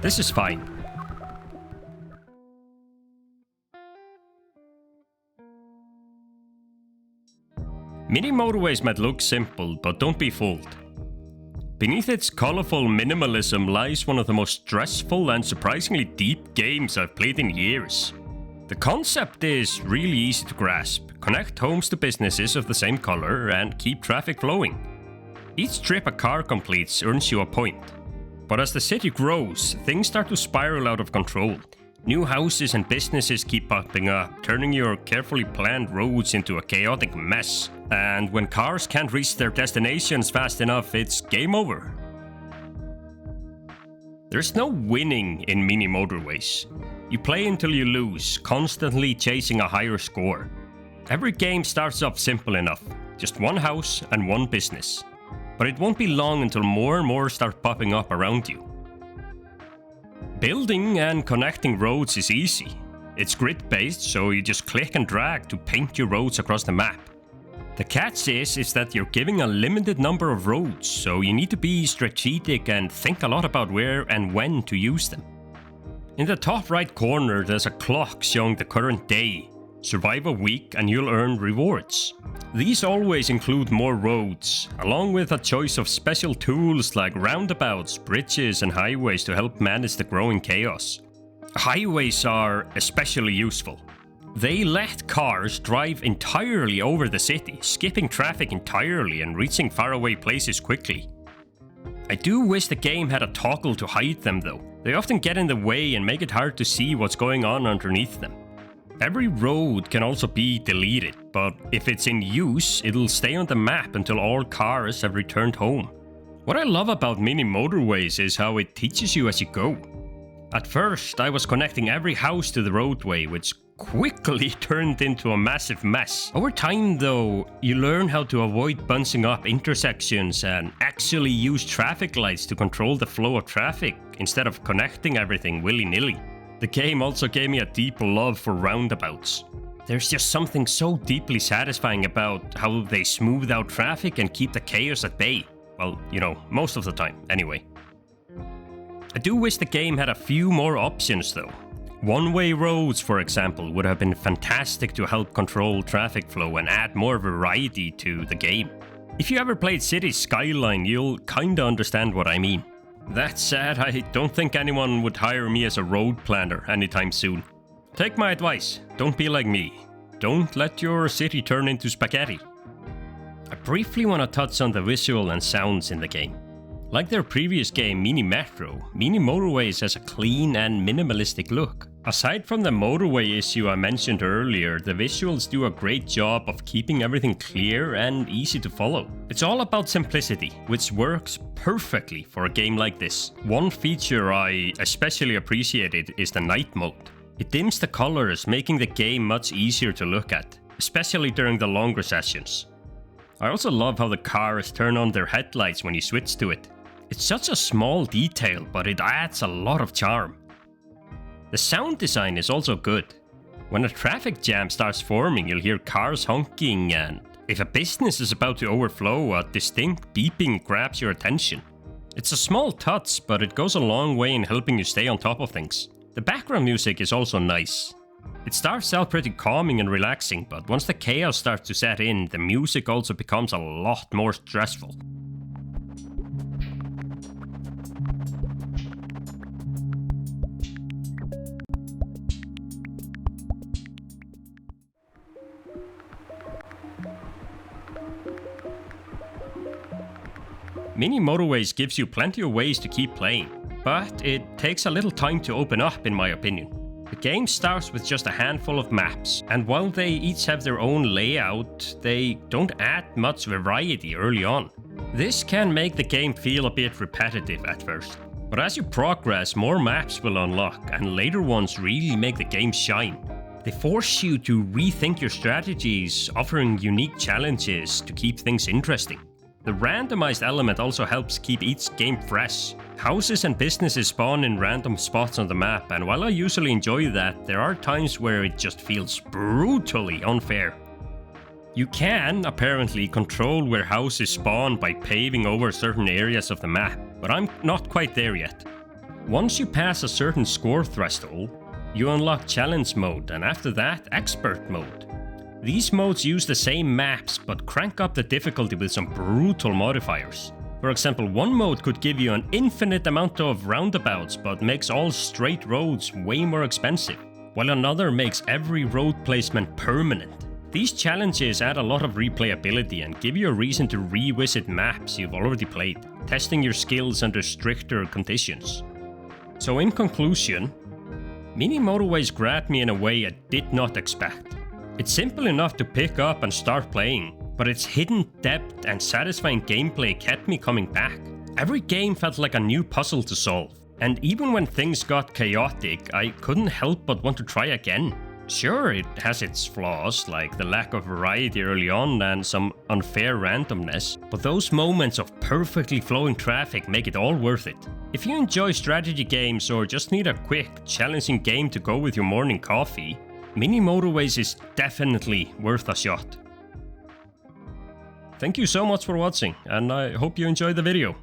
This is fine. Mini Motorways might look simple, but don't be fooled. Beneath its colorful minimalism lies one of the most stressful and surprisingly deep games I've played in years. The concept is really easy to grasp. Connect homes to businesses of the same color and keep traffic flowing. Each trip a car completes earns you a point. But as the city grows, things start to spiral out of control. New houses and businesses keep popping up, turning your carefully planned roads into a chaotic mess. And when cars can't reach their destinations fast enough, it's game over. There's no winning in Mini Motorways. You play until you lose, constantly chasing a higher score. Every game starts off simple enough, just one house and one business. But it won't be long until more and more start popping up around you. Building and connecting roads is easy. It's grid-based, so you just click and drag to paint your roads across the map. The catch is that you're giving a limited number of roads, so you need to be strategic and think a lot about where and when to use them. In the top right corner there's a clock showing the current day. Survive a week and you'll earn rewards. These always include more roads, along with a choice of special tools like roundabouts, bridges and highways to help manage the growing chaos. Highways are especially useful. They let cars drive entirely over the city, skipping traffic entirely and reaching faraway places quickly. I do wish the game had a toggle to hide them though. They often get in the way and make it hard to see what's going on underneath them. Every road can also be deleted, but if it's in use, it'll stay on the map until all cars have returned home. What I love about Mini Motorways is how it teaches you as you go. At first, I was connecting every house to the roadway, which quickly turned into a massive mess. Over time though, you learn how to avoid bunching up intersections and actually use traffic lights to control the flow of traffic instead of connecting everything willy-nilly. The game also gave me a deep love for roundabouts. There's just something so deeply satisfying about how they smooth out traffic and keep the chaos at bay. Well, you know, most of the time, anyway. I do wish the game had a few more options though. One-way roads, for example, would have been fantastic to help control traffic flow and add more variety to the game. If you ever played Cities Skyline, you'll kinda understand what I mean. That said, I don't think anyone would hire me as a road planner anytime soon. Take my advice, don't be like me. Don't let your city turn into spaghetti. I briefly want to touch on the visual and sounds in the game. Like their previous game Mini Metro, Mini Motorways has a clean and minimalistic look. Aside from the motorway issue I mentioned earlier, the visuals do a great job of keeping everything clear and easy to follow. It's all about simplicity, which works perfectly for a game like this. One feature I especially appreciated is the night mode. It dims the colors, making the game much easier to look at, especially during the longer sessions. I also love how the cars turn on their headlights when you switch to it. It's such a small detail, but it adds a lot of charm. The sound design is also good. When a traffic jam starts forming, you'll hear cars honking, and if a business is about to overflow, a distinct beeping grabs your attention. It's a small touch, but it goes a long way in helping you stay on top of things. The background music is also nice. It starts out pretty calming and relaxing, but once the chaos starts to set in, the music also becomes a lot more stressful. Mini Motorways gives you plenty of ways to keep playing, but it takes a little time to open up in my opinion. The game starts with just a handful of maps, and while they each have their own layout, they don't add much variety early on. This can make the game feel a bit repetitive at first, but as you progress, more maps will unlock, and later ones really make the game shine. They force you to rethink your strategies, offering unique challenges to keep things interesting. The randomized element also helps keep each game fresh. Houses and businesses spawn in random spots on the map, and while I usually enjoy that, there are times where it just feels brutally unfair. You can, apparently, control where houses spawn by paving over certain areas of the map, but I'm not quite there yet. Once you pass a certain score threshold, you unlock challenge mode, and after that, expert mode. These modes use the same maps but crank up the difficulty with some brutal modifiers. For example, one mode could give you an infinite amount of roundabouts but makes all straight roads way more expensive, while another makes every road placement permanent. These challenges add a lot of replayability and give you a reason to revisit maps you've already played, testing your skills under stricter conditions. So in conclusion, Mini Motorways grabbed me in a way I did not expect. It's simple enough to pick up and start playing, but its hidden depth and satisfying gameplay kept me coming back. Every game felt like a new puzzle to solve, and even when things got chaotic, I couldn't help but want to try again. Sure, it has its flaws, like the lack of variety early on and some unfair randomness, but those moments of perfectly flowing traffic make it all worth it. If you enjoy strategy games or just need a quick, challenging game to go with your morning coffee, Mini Motorways is definitely worth a shot. Thank you so much for watching, and I hope you enjoyed the video.